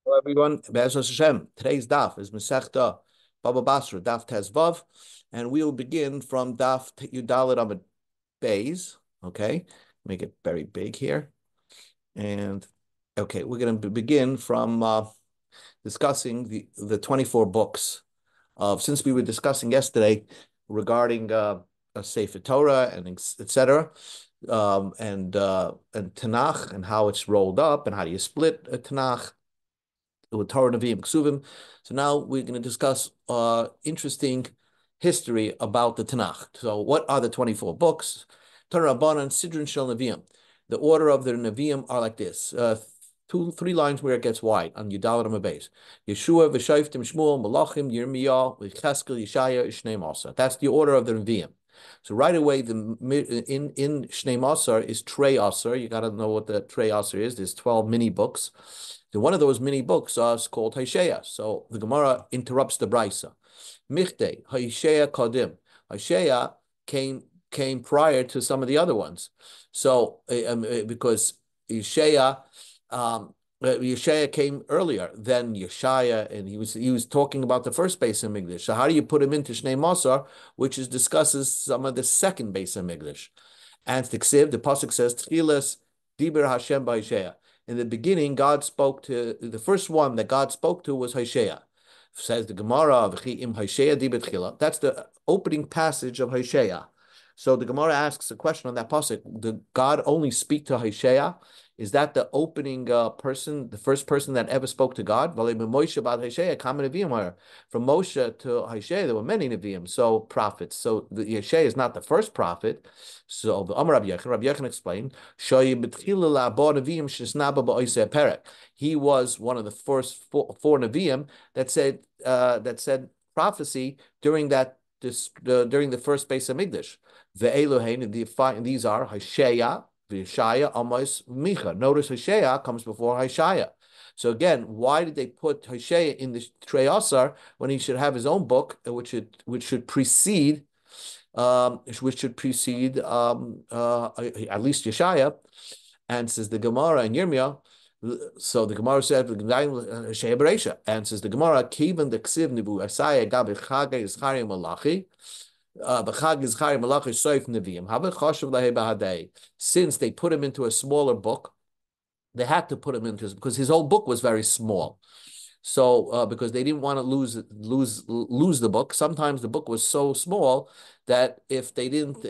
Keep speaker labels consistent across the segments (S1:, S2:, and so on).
S1: Hello everyone, Be'ez Hashem. Today's daf is Masechta Bava Basra, daf Tezvav, and we will begin from daf Yudalit Amud Beis. Okay, make it very big here, and okay, we're going to begin from discussing the 24 books of. Since we were discussing yesterday regarding a Sefer Torah and etc. And Tanakh and how it's rolled up and how do you split a Tanakh with Torah, Nevi'im, Ksuvim. So now we're going to discuss interesting history about the Tanakh. So what are the 24 books? Torah, Rabbanan, Sidron, Shel, Nevi'im. The order of the Nevi'im are like this. Three lines where it gets wide on Yudalit Amud Beis. Yeshua, V'Shoftim, Shmuel, Malachim, Yirmiyah, V'Cheskel, Yeshaya, Shnei Masar. That's the order of the Nevi'im. So right away, in Shnei Masar is Trei Asar. You got to know what the Trei Asar is. There's 12 mini books. So one of those mini books is called Hosea. So the Gemara interrupts the Brisa. Michte, Hosea Kodim. Hosea came prior to some of the other ones. So because Hosea came earlier than Yeshaya, and he was talking about the first Beis Hamikdash. So how do you put him into Shnei Masar, which discusses some of the second Beis Hamikdash? And the pasuk says, Tchilas Diber Hashem b'Hosea. In the beginning, God spoke to the first one that God spoke to was Hosea. Says the Gemara, that's the opening passage of Hosea. So the Gemara asks a question on that pasuk: did God only speak to Hosea? Is that the opening person, the first person that ever spoke to God? From Moshe to Hosea, there were many Nevi'im, so prophets. So the Hosea is not the first prophet. So the Amar Rabbi Yechon explained, he was one of the first four Nevi'im that said prophecy during during the first Beis Hamikdash. The Elohein, these are Hosea, Yeshaya, Amos, Micha. Notice Hosea comes before Hosea. So again, why did they put Hosea in the Trei Asar when he should have his own book, which should precede at least Yeshaya? And says the Gemara in Yirmiyah. So the Gemara said, and says the Gemara, Kivan the Ksiv Nibu Asaya Gabi Chage Izchari Malachi. Since they put him into a smaller book, they had to put him into because his whole book was very small. So because they didn't want to lose the book. Sometimes the book was so small that if they didn't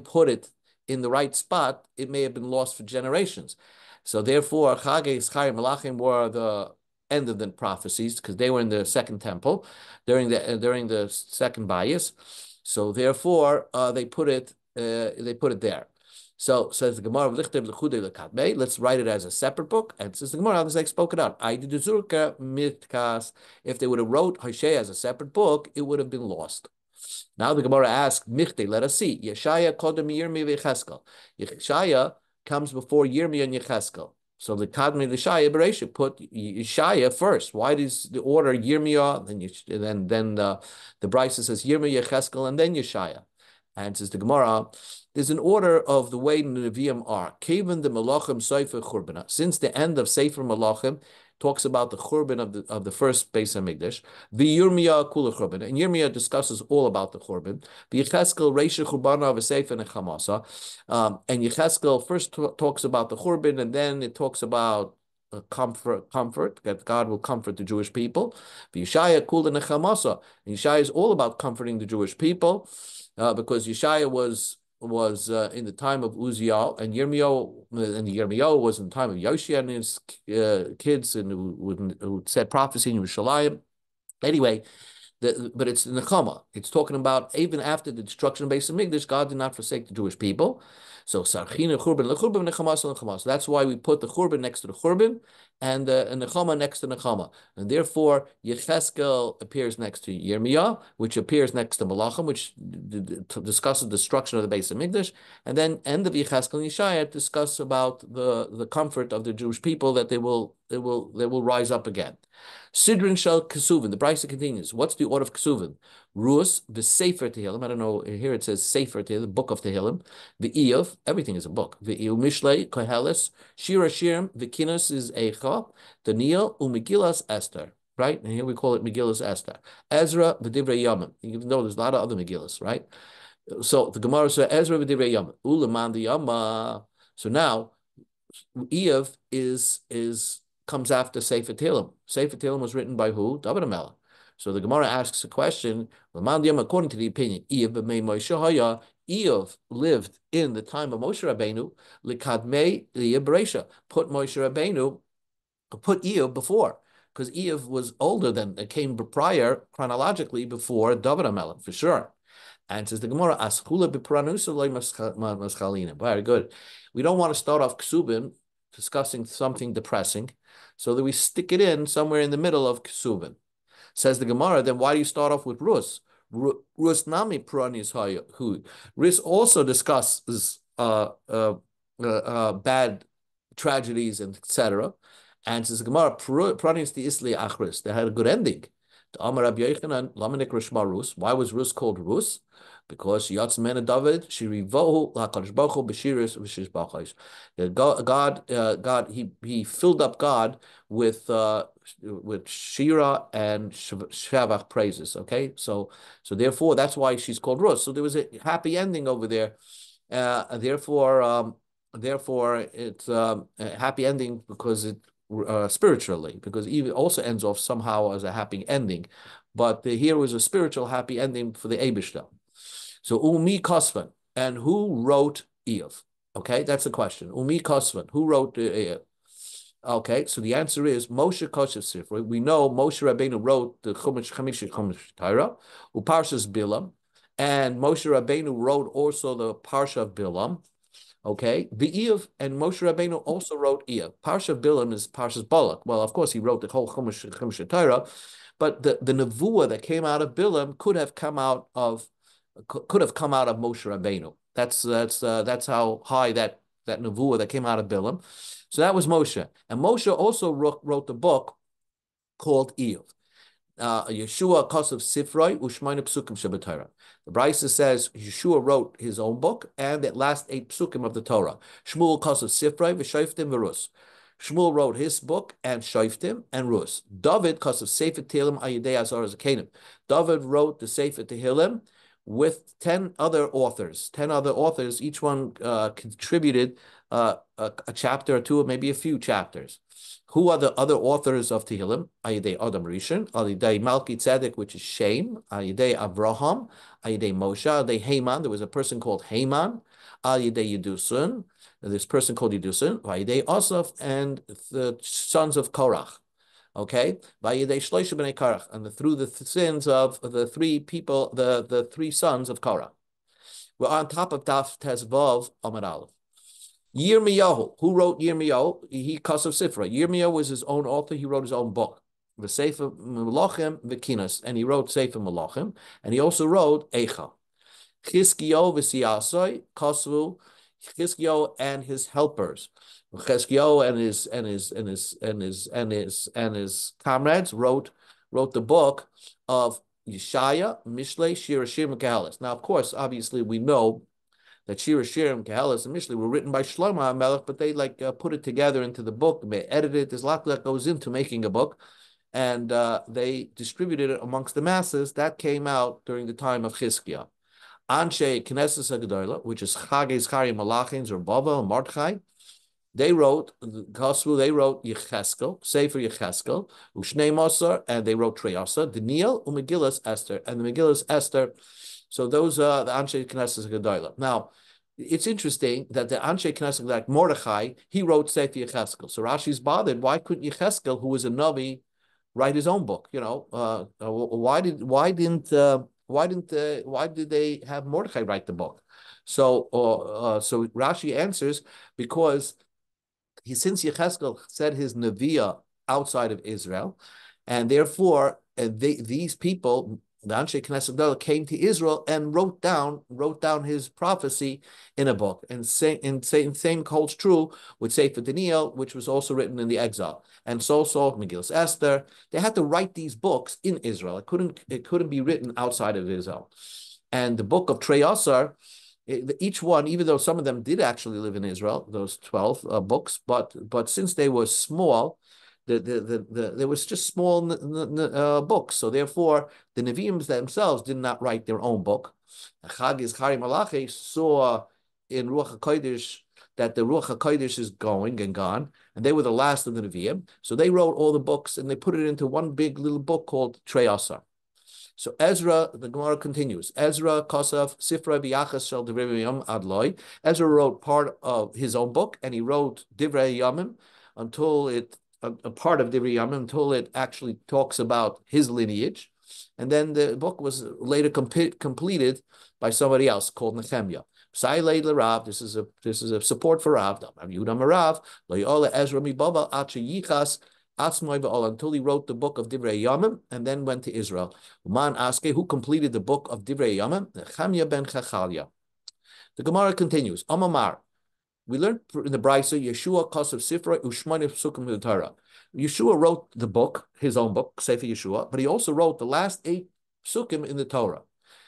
S1: put it in the right spot, it may have been lost for generations. So therefore, Chage Yischai Malachim were the end of the prophecies because they were in the second temple during the second bias. So therefore, they put it there. So says the Gemara, let's write it as a separate book. And says the Gemara, as I spoke it out, if they would have wrote Hosea as a separate book, it would have been lost. Now the Gemara asks, Michte, let us see. Yeshaya kodem Yirmi v'Cheskel. Yeshaya comes before Yirmi and Yecheskel. So the Kadmi Yeshaya Bereishit put Yeshaya first. Why does the order Yirmiyah, then the Brisa says Yirmiyah, Yecheskel, and then Yeshaya? And says the Gemara, there's an order of the way the Nevi'im are. Kevin the Malachim Sefer Churbana. Since the end of Sefer Malachim talks about the Churban of the first Beis Hamikdash, the Yirmiyah Kula Churban, and Yirmiyah discusses all about the Churban. The Yecheskel Reisha Churbana of Sefer Nechamasa, and Yecheskel first talks about the Churban, and then it talks about comfort that God will comfort the Jewish people. The Yeshaya Kula Nechamasa, and Yeshaya is all about comforting the Jewish people, because Yeshaya was in the time of Uziel, and Yirmiyahu was in the time of Yoshia and his kids, and who said prophecy in Yerushalayim. Anyway, but it's in the Chama. It's talking about even after the destruction of Beis Hamikdash, God did not forsake the Jewish people. So Sarchina Churban LeChurban Nechamas. That's why we put the Churban next to the Churban and the Nechama next to Nechama. And therefore, Yecheskel appears next to Yirmiyah, which appears next to Malachim, which discusses the destruction of the Beis Hamikdash. And then end of Yecheskel and Yeshaya discuss about the comfort of the Jewish people, that they will rise up again. Sidrin Shel Kesuvin. The Brisa continues. What's the order of Kesuvin? Ruas, the Sefer Tehillim. I don't know. Here it says Sefer Tehillim, the book of Tehillim. The Eov, Iyov, everything is a book. V'Iu Mishlei, Koheles, Shira Shirim, V'Kinos is Eicha, Daniel, Umegillas Esther. Right? And here we call it Megillas Esther. Ezra, V'Divrei Yomim. Even though there's a lot of other Megillas, right? So the Gemara says Ezra V'Divrei Yomim. Ulaman the Yama. So now Iyov comes after Sefer Tehillim. Sefer Tehillim was written by who? David HaMelech. So the Gemara asks a question. According to the opinion, Iyov lived in the time of Moshe Rabbeinu. Likadmei Bereisha. Put Iyov before, because Iyov was older than it came prior chronologically before David HaMelech for sure. And says the Gemara, Aschula b'pranusa loy maschalina. Very good. We don't want to start off Ksubim discussing something depressing, so that we stick it in somewhere in the middle of Ksubim. Says the Gemara, then why do you start off with Rus? Rus nami pranis hu. Rus also discusses bad tragedies and etc. And says the Gemara, pranis the isli achris. They had a good ending. Why was Rus called Rus? Because Yatz Mena David, Shirivohu Lakadosh Baruch Hu B'Shiris V'Shish Bachais. God, he filled up God with Shira and Shavach praises. Okay, so therefore that's why she's called Rus. So there was a happy ending over there. Therefore it's a happy ending because it. Spiritually, because Eve also ends off somehow as a happy ending, but here was a spiritual happy ending for the Eibishter. So Umi Kosvan, and who wrote Iyov? Okay, that's the question. Umi Kosvan, who wrote Iyov? Okay, so the answer is Moshe Koshev Sifra. We know Moshe Rabbeinu wrote the Chumash Torah, Uparshas Bilam, and Moshe Rabbeinu wrote also the Parsha of Bilam. Okay, the Iyov and Moshe Rabbeinu also wrote Iyov. Parsha of Bilam is Parshas Balak. Well, of course, he wrote the whole Chumash Torah, but the nevuah that came out of Bilam could have come out of Moshe Rabbeinu. That's how high that nevuah that came out of Bilam. So that was Moshe, and Moshe also wrote the book called Iyov. Yeshua Kosav Sifroi Ushmaina Psukim Shabbatara. The Brisa says Yeshua wrote his own book and the last 8 psukim of the Torah. Shmuel Kosav Sifroi V'Shoiftim V'Rus. Shmuel wrote his book and Shoiftim and Rus. David Kosav Sefer Tehillim Ayidei Azar Zakenim. David wrote the Sefer Tehillim with 10 other authors. 10 other authors, each one contributed a chapter or two, or maybe a few chapters. Who are the other authors of Tehillim? Ayidei Adam Rishon, Ayidei Malki Tzedek, which is Shem, Ayidei Avraham, Ayidei Moshe, Ayidei Haman. There was a person called Haman, Ayidei Yedusun, this person called Yedusun, Ayidei Asaf, and the sons of Korach. Okay, Ayidei Shloisha b'nei Korach, and through the sins of the 3 people, the 3 sons of Korach. We're on top of Daf Tezvav Amud Aleph. Yirmiyahu, who wrote Yirmiyahu? He Kosav Sifra. Yirmiyahu was his own author. He wrote his own book, the Sefer Melachim V'Kinos, and he wrote Sefer Melachim, and he also wrote Eicha. Chizkiyahu v'Siyasoi Kosvu. Chizkiyahu and his helpers, Chizkiyahu and his comrades wrote the book of Yeshaya, Mishlei, Shira Shirim, and Kehelis. Now, of course, obviously, we know that Shira Shirim, Kehelis, and Mishlei were written by Shlomo HaMelech, but they put it together into the book. They edited it. There's a lot that goes into making a book, and they distributed it amongst the masses. That came out during the time of Chizkiah. Anshe Knesset Hagedolah, which is Chagei Zchari Malachim, or Bava and Mordechai, they wrote the gospel. They wrote Yecheskel, Sefer Yecheskel, Ushnei Mosar, and they wrote Treyasa, Daniel, Megillas Esther, and the Megillas Esther. So those are the Anshe Knesset Hagedolah. Now, it's interesting that the Anshe Knesset, like Mordechai, he wrote Sefer Yecheskel. So Rashi's bothered. Why couldn't Yecheskel, who was a Navi, write his own book? Why did they have Mordechai write the book? So Rashi answers, because since Yecheskel said his Neviah outside of Israel, and therefore these people, the Anshe Knesset came to Israel and wrote down his prophecy in a book. And same holds true with Sefer Daniel, which was also written in the exile. And so Megillas Esther. They had to write these books in Israel. It couldn't be written outside of Israel. And the book of Treyasar each one, even though some of them did actually live in Israel, those 12 books, but since they were small, there was just small books. So therefore, the Nevi'im themselves did not write their own book. Chag Yizchari Malachi saw in Ruach HaKodesh that the Ruach HaKodesh is going and gone, and they were the last of the Nevi'im. So they wrote all the books, and they put it into one big little book called Trei Asar. So Ezra, the Gemara continues. Ezra Kosav Sifra B'Yachas Shel Divrei Yom Adloi. Ezra wrote part of his own book, and he wrote Divrei Yamim until a part of Divrei Yamim until it actually talks about his lineage, and then the book was later completed by somebody else called Nehemiah. Rav. This is a support for Rav. Ezra mi Bava until he wrote the book of Divrei Yamim and then went to Israel. Uman Aske, who completed the book of Divrei Yamim? Nehemiah ben Chachalia. The Gemara continues. Amamar. We learned in the Brisa, Yeshua Kosav Sifra Ushmani Psukim in the Torah. Yeshua wrote the book, his own book, Sefer Yeshua, but he also wrote the last 8 psukim in the Torah.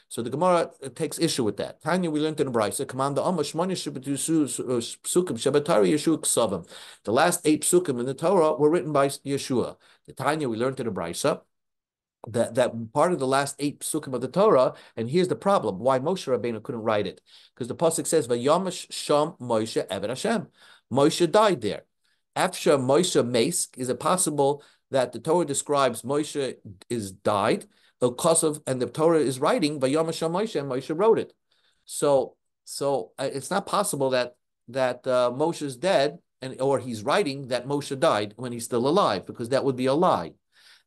S1: So the Gemara takes issue with that. Tanya, we learned in the Brisa, Command the Amashmani Psukim Shabbatari Yeshua Ksavim. The last 8 psukim in the Torah were written by Yeshua. The Tanya, we learned in the Brisa, that part of the last 8 psukim of the Torah, and here's the problem: why Moshe Rabbeinu couldn't write it? Because the pasuk says, "Vayamash Sham Moshe Eved Hashem." Moshe died there. After Moshe Mesk, is it possible that the Torah describes Moshe is died, and the Torah is writing Vayamash Sham Moshe, and Moshe wrote it? So it's not possible that Moshe is dead or he's writing that Moshe died when he's still alive, because that would be a lie.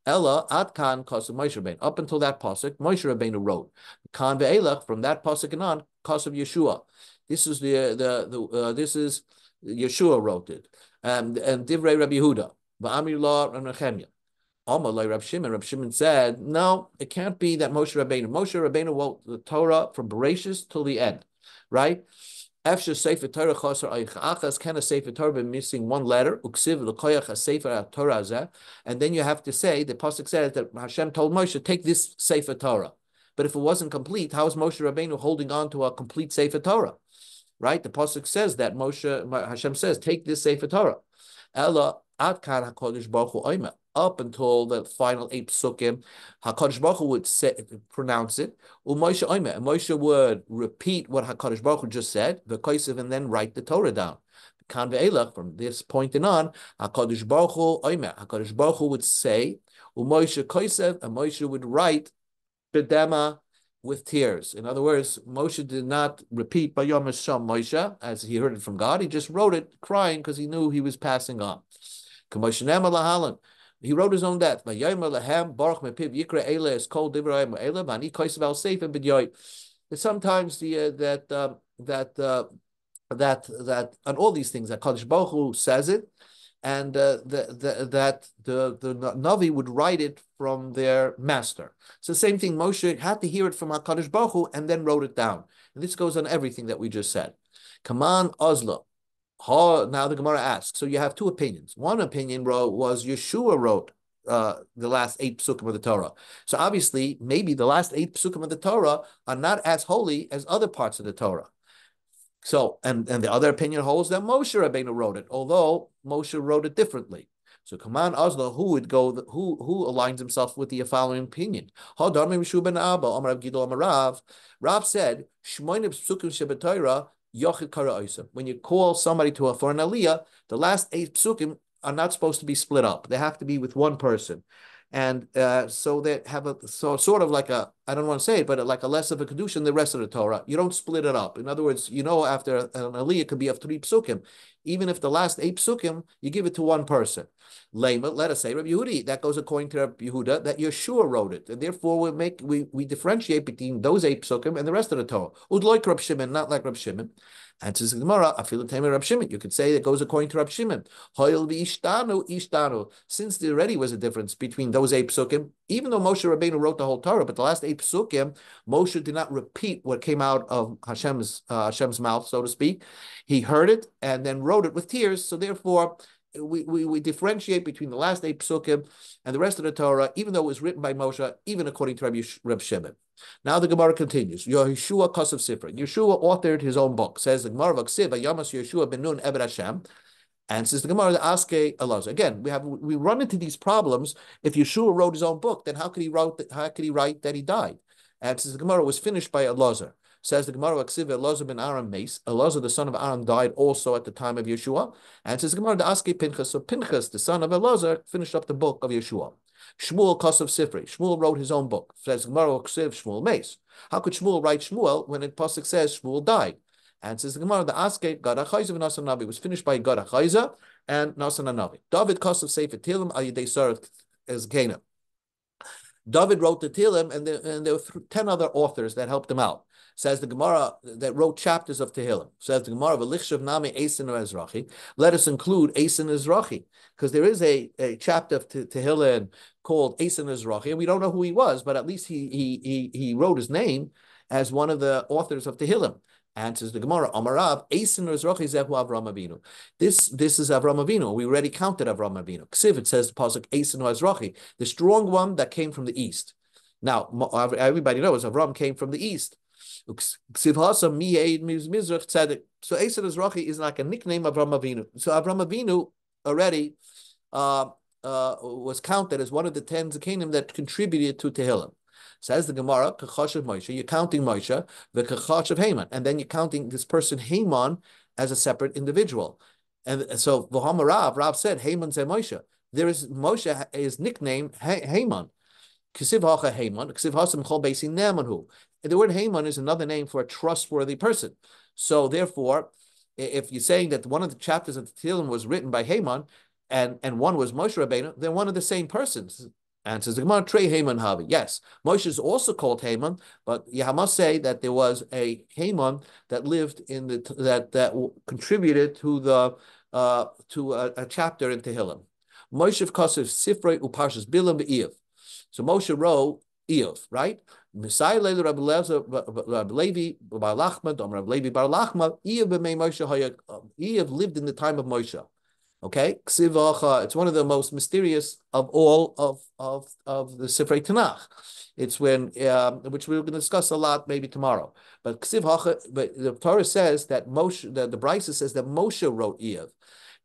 S1: Ella Atkan Kosav Moshe Rabbeinu. Up until that pasuk, Moshe Rabbeinu wrote. Kan ve'elach, from that pasuk and on, Kosav Yeshua. This is this is Yeshua wrote it. And Divrei Rabbi Yehuda, Va'amir La and Nehemiah. Amalei Rab Shimon. Rab Shimon said, no, it can't be that Moshe Rabbeinu wrote the Torah from Bereshis till the end, right? After Sefer Torah Chosar Achas, can a Sefer Torah be missing one letter? Uksiv l'koyach a Sefer Torah zeh, and then you have to say the pasuk says that Hashem told Moshe, take this Sefer Torah. But if it wasn't complete, how is Moshe Rabbeinu holding on to a complete Sefer Torah? Right? The pasuk says that Hashem says, take this Sefer Torah. Ella Adkan HaKadosh Baruch Hu Omer. Up until the final 8 psukim, HaKadosh Baruch Hu would pronounce it. Moshe Omer, and Moshe would repeat what HaKadosh Baruch Hu just said, and then write the Torah down. From this point on, HaKadosh Baruch Hu Omer, HaKadosh Baruch Hu would say, Moshe Kosev, and Moshe would write B'dema, with tears. In other words, Moshe did not repeat Bayom Hashem Moshe as he heard it from God. He just wrote it crying because he knew he was passing on. He wrote his own death. Sometimes that on all these things that Kadosh Baruch Hu says it, and that the Navi would write it from their master. So same thing, Moshe had to hear it from HaKadosh Baruch Hu and then wrote it down. And this goes on everything that we just said. Kaman Ozla. Now the Gemara asks, so you have 2 opinions. One opinion was Yeshua wrote the last 8 psukim of the Torah. So obviously, maybe the last 8 psukim of the Torah are not as holy as other parts of the Torah. So, and the other opinion holds that Moshe Rabbeinu wrote it, although Moshe wrote it differently. So, Kaman Ozla, who aligns himself with the following opinion? Rav said, when you call somebody for an aliyah, the last 8 psukim are not supposed to be split up. They have to be with one person. And so they have sort of like a, I don't want to say it, but like a less of a kedusha than the rest of the Torah. You don't split it up. In other words, after an aliyah could be of 3 psukim, even if the last 8 psukim, you give it to one person. Lema, let us say Rabbi Yehudi, that goes according to Rabbi Yehuda, that Yeshua wrote it. And therefore we differentiate between those 8 psukim and the rest of the Torah. Udloik Rabbi Shimon, not like Rabbi Shimon. Answers the Gemara, Afilu Tamer Rabbi Shimon. You could say it goes according to Rabbi Shimon. Hoil ishtanu. Since there already was a difference between those 8 psukim, even though Moshe Rabbeinu wrote the whole Torah, but the last 8 psukim, Moshe did not repeat what came out of Hashem's mouth, so to speak. He heard it and then wrote it with tears. So therefore, we differentiate between the last 8 psukim and the rest of the Torah, even though it was written by Moshe, even according to Reb Shimon. Now the Gemara continues. Yeshua Kosav Sifra. Yeshua authored his own book. Says the Gemara, Vaksiv Yamas Yeshua ben Nun Ebed Hashem. And says the Gemara, the Aske Elazar. Again, we run into these problems. If Yeshua wrote his own book, then how could he write that he died? And says the Gemara was finished by Elazar. Says the Gemara, Elazar ben Aaron Mace. Elazar, the son of Aaron, died also at the time of Yeshua. And says the Gemara, the Aske Pinchas. So Pinchas, the son of Elazar, finished up the book of Yeshua. Shmuel Kosav Sifri. Shmuel wrote his own book. Says the Gemara, Shmuel Mace. How could Shmuel write Shmuel when it pasuk says Shmuel died? And says the Gemara, the Aske Gad HaChayza v'Nasan Navi was finished by Gad HaChayza and Nasan Navi. David Kosav Sefer Tilim al Yidei Sarah as Gena. David wrote the Tehillim, and there were 10 other authors that helped him out. Says the Gemara that wrote chapters of Tehillim. Says the Gemara, V'lichshav nami Eisen Ezrachi. Let us include Eisen Ezrachi, because there is a chapter of Tehillim called Eisen Ezrachi, and we don't know who he was, but at least he wrote his name as one of the authors of Tehillim. And says the Gemara, Amarav, Eisen Ezrachi Zehu Avram Avinu. This is Avram Avinu. We already counted Avram Avinu. Ksiv, it says the pasuk Eisen Ezrachi, the strong one that came from the east. Now, everybody knows Avram came from the east. So Eisen Ezrachi is like a nickname of Avram Avinu. So Avram Avinu already was counted as one of the 10 Zakenim that contributed to Tehillim. Says the Gemara, Kachashav Moshe, you're counting Moshe, the Kachashav Haman, and then you're counting this person Haman as a separate individual. And so V'hamarav, Rav said, Haman said Moshe. There is Moshe is nicknamed Haman. K'siv hacha Haman, k'siv hasam chol beisin ne'amanhu. The word Haman is another name for a trustworthy person. So therefore, if you're saying that one of the chapters of the Tehillim was written by Haman, and one was Moshe Rabbeinu, they're one of the same persons. And says the Gemara, Trey Haman Havi. Yes, Moshe is also called Haman, but you must say that there was a Haman that lived in that contributed to the to a chapter in Tehillim. Moshe Kosev Sifrei Uparshas Bilam Be'Ev. So Moshe wrote Eov, right? Messiah Leila Rabbi Levi Bar Lachma, Dom Rabbi Levi Bar Lachma. Eov b'mei Moshe Hayek. Eov lived in the time of Moshe. Okay, it's one of the most mysterious of all of the Sifrei Tanakh. It's when which we're going to discuss a lot maybe tomorrow. But the Torah says that Moshe, the Brisa says that Moshe wrote Eov.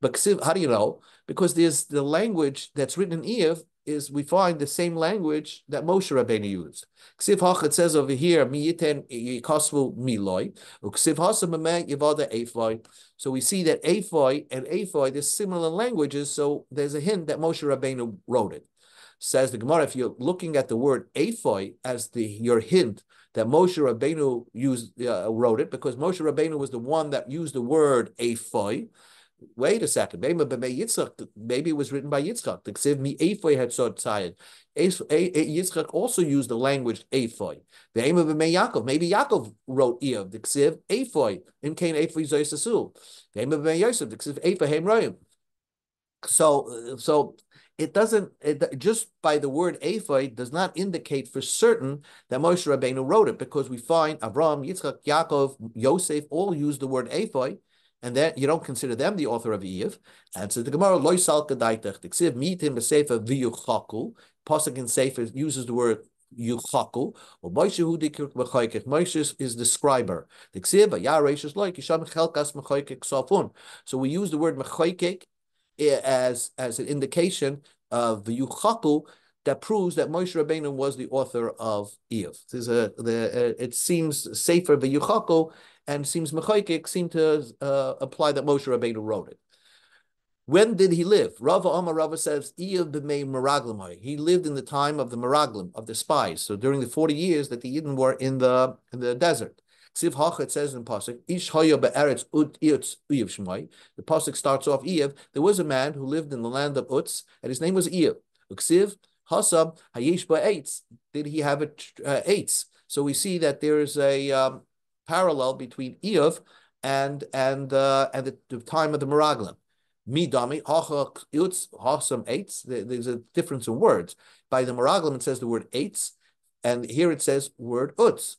S1: But how do you know? Because there's the language that's written in Eov is we find the same language that Moshe Rabbeinu used. Ksiv hach, it says over here, mi yiten yikosvu miloi, uksiv hasa memeh yivada ephoi. So we see that ephoi and ephoi, there's similar languages, so there's a hint that Moshe Rabbeinu wrote it. Says the Gemara, if you're looking at the word ephoi as your hint that Moshe Rabbeinu wrote it, because Moshe Rabbeinu was the one that used the word ephoi. Wait a second. Maybe it was written by Yitzchak. The Ksiv mi Ephoi had so tired. Yitzchak also used the language Ephoi. Maybe Yaakov wrote Eov. The Ksiv Ephoi. In Cain Ephoi Zoysasul. Yosef. The Ksiv Ephoi Hem Royim. So it doesn't. Just by the word Ephoi does not indicate for certain that Moshe Rabbeinu wrote it, because we find Avraham, Yitzchak, Yaakov, Yosef all use the word Ephoi. And then you don't consider them the author of Eov. And so the Gemara loy sal kadaitach. The Ksiv meet him b'sefer v'yuchaku. Pasuk in Sefer uses the word yuchaku. Or Moshe hu dikir b'choykech. Moshe is the scriber. The Ksiv v'yareishus loy kisham chelkas mechoykech sofun. So we use the word mechoykech as an indication of the yuchaku that proves that Moshe Rabbeinu was the author of Eov. It seems Sefer v'yuchaku. And seems Mechoykek seem to apply that Moshe Rabbeinu wrote it. When did he live? Rava Amar Rava says, Eov b'mei meraglim. He lived in the time of the meraglim, of the spies. So during the 40 years that the Yidden were in the desert. Ksiv Hach, it says in Pasuk, Ish Hoya be'eretz ut Eov Shmoi. The Pasuk starts off Eov. There was a man who lived in the land of Utz, and his name was Eov. Ksiv Hasam Hayesh ba'etz. Did he have eitz? So we see that there is a parallel between Eov and the time of the Meraglim. Midami, Hasam eitz. There's a difference in words. By the Meraglim, it says the word eitz, and here it says word utz.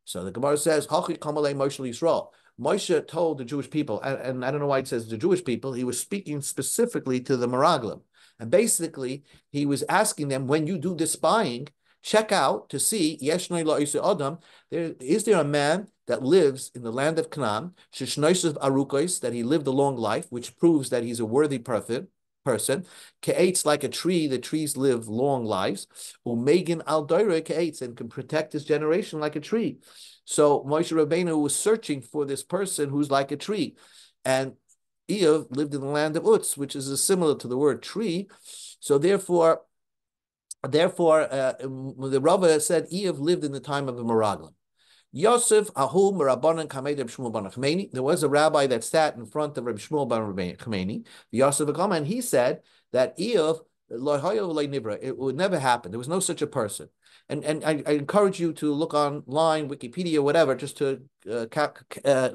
S1: So the Gemara says, Hachi Kamalei Moshe Yisrael. Moshe told the Jewish people, and I don't know why it says the Jewish people, he was speaking specifically to the Meraglim. And basically, he was asking them, when you do this spying, check out to see, is there a man that lives in the land of Canaan, that he lived a long life, which proves that he's a worthy person. Ke'etz, like a tree, the trees live long lives. Umegan al doire ke'etz, and can protect his generation like a tree. So Moshe Rabbeinu was searching for this person who's like a tree. And Eov lived in the land of Utz, which is similar to the word tree. So therefore, the Rava said Eov lived in the time of the Meraglim. Yosef Ahum Rabbanan Kamed Reb Shmuel Bar Chmeini. There was a rabbi that sat in front of Reb Shmuel Bar Chmeini. Yosef Agama, and he said that Eov it would never happen. There was no such a person. And I encourage you to look online, Wikipedia, whatever, just to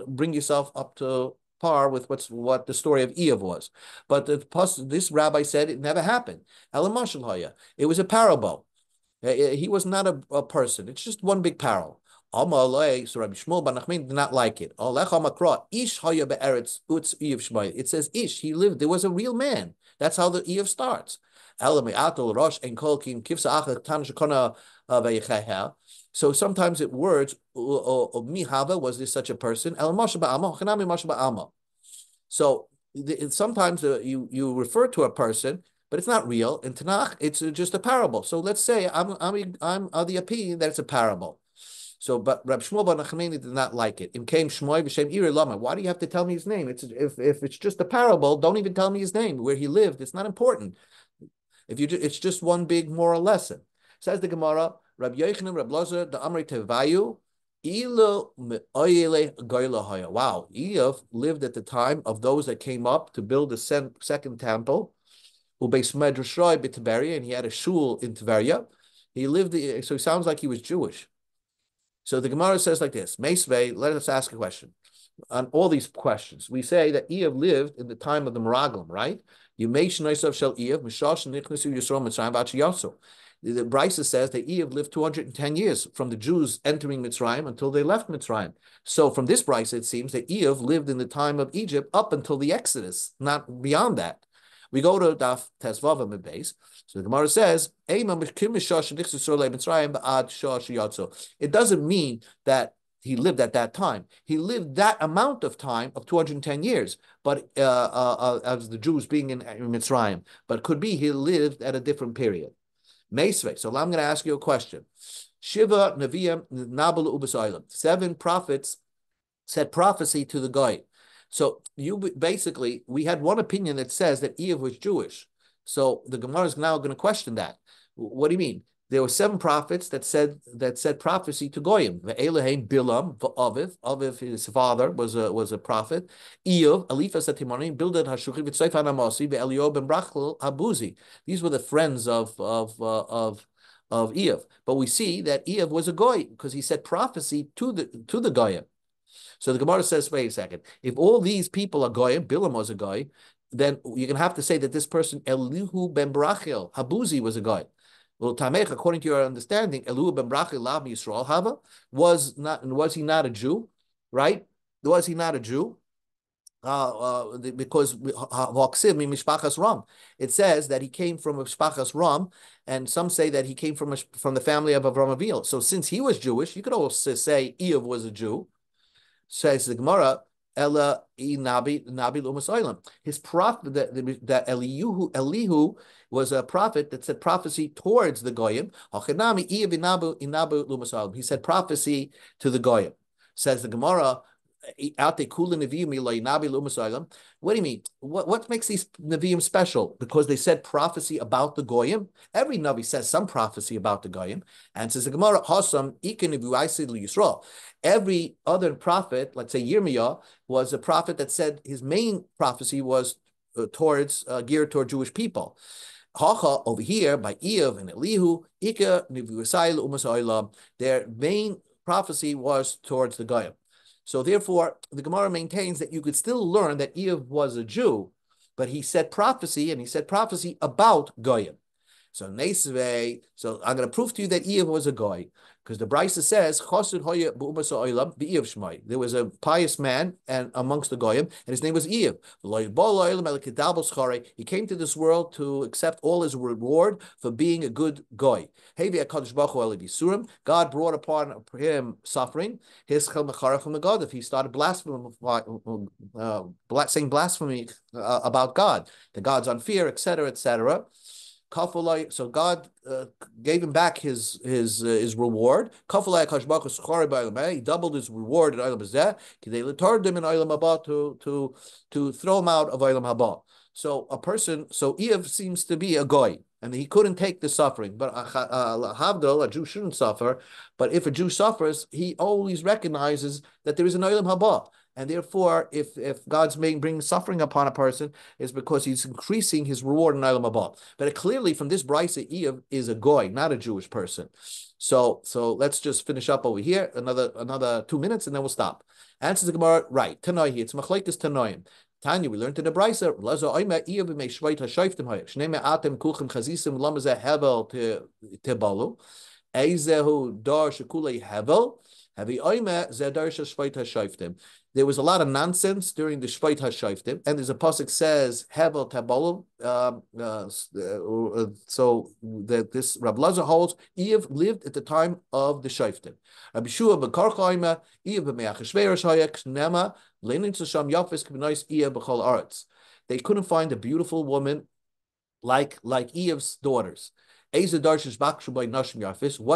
S1: bring yourself up to par with what the story of Eov was. But this rabbi said it never happened. It was a parable. He was not a person. It's just one big parable. So Rabbi Shmuel Bar Nachman did not like it. It says Ish, he lived, there was a real man. That's how the Eov starts. So sometimes it words, was this such a person? So sometimes you refer to a person, but it's not real. In Tanakh, it's just a parable. So let's say I'm of the opinion that it's a parable. So, but Reb Shmuel Bar Nachman did not like it. Why do you have to tell me his name? If it's just a parable, don't even tell me his name. Where he lived, it's not important. It's just one big moral lesson. Says the Gemara, Rabbi Yochanan, Rabbi Lozer, the Amri Tevayu, wow, Eov lived at the time of those that came up to build the second temple, and he had a shul in Tveria. He lived, so he sounds like he was Jewish. So the Gemara says like this, Meisvei, let us ask a question. On all these questions, we say that Eov lived in the time of the Meraglim, right? The Brisa says that Eov lived 210 years from the Jews entering Mitzrayim until they left Mitzrayim. So from this Brisa, it seems that Eov lived in the time of Egypt up until the Exodus, not beyond that. We go to Daf Tezvav Mebez. So the Gemara says, it doesn't mean that he lived at that time. He lived that amount of time of 210 years, but as the Jews being in Mitzrayim. But could be he lived at a different period. Meisvei. So I'm going to ask you a question. Shiva Nevi'im Nabal Ubasailam. 7 prophets said prophecy to the guy. So we had one opinion that says that Eov was Jewish. So the Gemara is now going to question that. What do you mean? There were 7 prophets that said prophecy to Goyim. Ve'elaheim Bilam Aviv, his father was a prophet. Eov Eliphaz Atimoni Bildad Hashuchi V'Tzayfan Amasi Ve'Eliob and Brachel Habuzi. These were the friends of Eov. But we see that Eov was a Goy because he said prophecy to the Goyim. So the Gemara says, wait a second. If all these people are Goyim, Bilam was a Goy, then you're going to have to say that this person, Elihu ben Brachel, Habuzi, was a Goy. Well, Tamech, according to your understanding, Elihu ben Brachel, Lab Yisrael, Hava, was he not a Jew? Right? Was he not a Jew? Because it says that he came from Mishpachas Ram, and some say that he came from the family of Avram Avil. So since he was Jewish, you could also say Eov was a Jew. Says the Gemara, Ella Nabi Lumasailam. His prophet, that Elihu was a prophet that said prophecy towards the Goyim. He said prophecy to the Goyim. Says the Gemara, what do you mean? What makes these Nevi'im special? Because they said prophecy about the Goyim? Every Navi says some prophecy about the Goyim. And says the Gemara, Yisrael. Every other prophet, let's say Yirmiyah, was a prophet that said his main prophecy was geared toward Jewish people. Hacha over here by Eov and Elihu, their main prophecy was towards the Goyim. So therefore, the Gemara maintains that you could still learn that Eov was a Jew, but he said prophecy, and he said prophecy about Goyim. So Nesve, so I'm going to prove to you that Iev was a guy, because the Brisa says Chassid Hoya B'Umas Ha'olam B'Iev Shmai. There was a pious man and amongst the goyim, and his name was Iev. He came to this world to accept all his reward for being a good guy. God brought upon him suffering. He started blaspheming, saying blasphemy about God. The God's unfair, etc., etc. So God gave him back his reward. He doubled his reward in Olam Hazeh. They returned him in Olam Haba to throw him out of Olam Haba. So Iev seems to be a goy, and he couldn't take the suffering. But Havdil, a Jew shouldn't suffer. But if a Jew suffers, he always recognizes that there is an Olam Haba. And therefore, if God's bringing suffering upon a person, it's because he's increasing his reward in Olam Haba. But clearly, from this brisa, Iev is a goy, not a Jewish person. So let's just finish up over here, another 2 minutes, and then we'll stop. Answers the Gemara, right? Tanoi here, it's machlekes Tanoim. Tanya, we learned in the brisa, Lazo Oima Iev b'mei shvayt hashayftim hayek. Shnei atem kulchem chazisim lamazeh hevel tebalu. Eizehu dar shekulei hevel. Havi Oima zeh dar shvayt hashayftim. There was a lot of nonsense during the Shvait HaShayftim, and there's a pasuk says Hevel Tabalim. So that this Rabbi Lazar holds Iev lived at the time of the Shayftim. Rabbi Shua b'Karchaima Iev b'Me'achashverosh Hayek Nema Lenin Tzasham Yafis K'Benois Iev b'Chol Aretz. They couldn't find a beautiful woman like Iev's daughters. What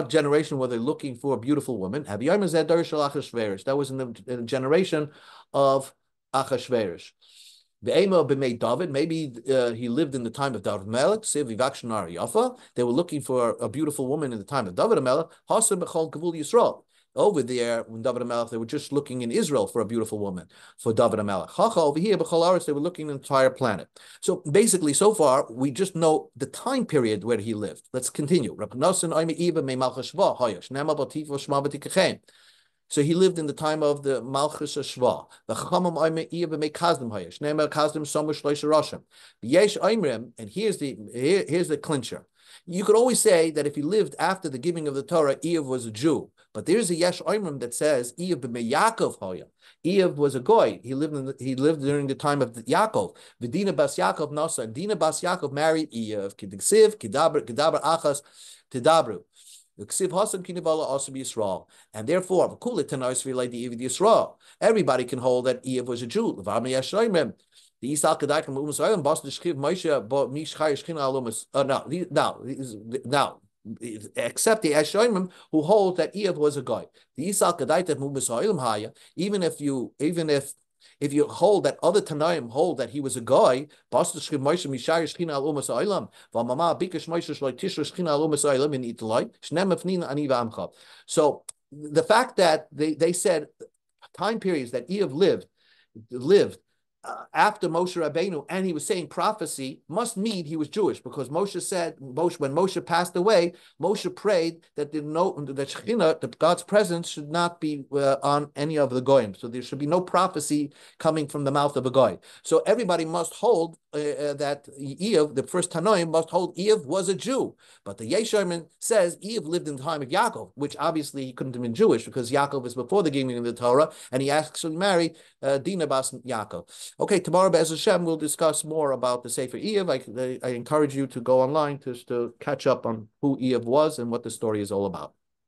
S1: generation were they looking for a beautiful woman? That was in the generation of Achashverosh. Maybe he lived in the time of David Melech. They were looking for a beautiful woman in the time of David Melech. Over there, when David Melech, they were just looking in Israel for a beautiful woman for David Melech. Over here, they were looking in the entire planet. So basically, so far, we just know the time period where he lived. Let's continue. So he lived in the time of the Malchus Shva. And here's the clincher. You could always say that if he lived after the giving of the Torah, Iev was a Jew. But there's a Yesh Oimrim that says Iev b'mei Yaakov hoya. Iev was a goy. He lived during the time of Yaakov. V'Dina bas Yaakov nasa. Dina bas Yaakov married Iev. K'diksiv k'daber achas tidabru. And therefore, everybody can hold that Iev was a Jew. Now, except the Eshoimim who hold that Iev was a guy. Even if you hold that other Tanaim hold that he was a guy, so the fact that they said time periods that Iev lived after Moshe Rabbeinu, and he was saying prophecy, must mean he was Jewish, because Moshe said, when Moshe passed away, Moshe prayed that that Shekhinah, that God's presence, should not be on any of the goyim. So there should be no prophecy coming from the mouth of a goy. So everybody must hold that Iev, the first Tanoim, must hold Iev was a Jew. But the Yesharim says Iev lived in the time of Yaakov, which obviously he couldn't have been Jewish, because Yaakov is before the giving of the Torah, and he actually married Dina bas Yaakov. Okay, tomorrow, Be'ez Hashem, we'll discuss more about the Sefer Iev. I encourage you to go online to catch up on who Iev was and what the story is all about.